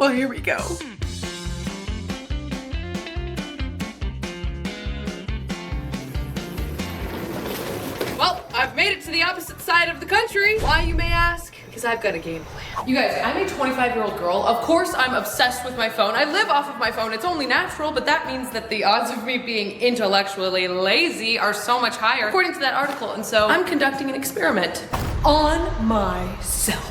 Well, here we go. Well, I've made it to the opposite side of the country. Why, you may ask? Because I've got a game plan. You guys, I'm a 25-year-old girl. Of course, I'm obsessed with my phone. I live off of my phone. It's only natural, but that means that the odds of me being intellectually lazy are so much higher, according to that article. And so I'm conducting an experiment on myself.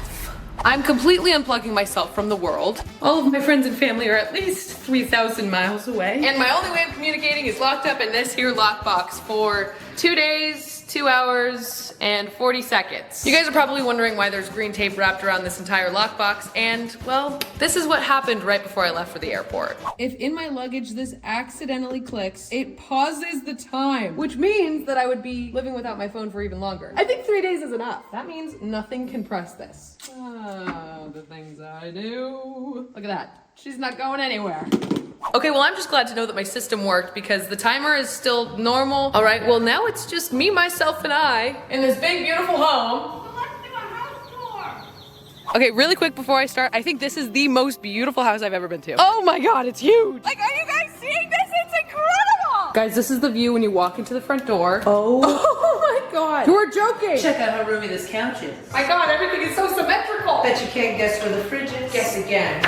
I'm completely unplugging myself from the world. All of my friends and family are at least 3,000 miles away. And my only way of communicating is locked up in this here lockbox for 2 days, 2 hours, and 40 seconds. You guys are probably wondering why there's green tape wrapped around this entire lockbox, and well, this is what happened right before I left for the airport. If in my luggage this accidentally clicks, it pauses the time, which means that I would be living without my phone for even longer. I think 3 days is enough. That means nothing can press this. The things I do. Look at that. She's not going anywhere. Okay, well, I'm just glad to know that my system worked because the timer is still normal. All right, well, now it's just me, myself, and I in this big, beautiful home. So let's do a house tour. Okay, really quick before I start, I think this is the most beautiful house I've ever been to. Oh my God, it's huge. Like, are you guys seeing this? It's incredible. Guys, this is the view when you walk into the front door. Oh my God. You are joking. Check out how roomy this couch is. My God, everything is so symmetrical. Bet you can't guess where the fridge is. Guess again.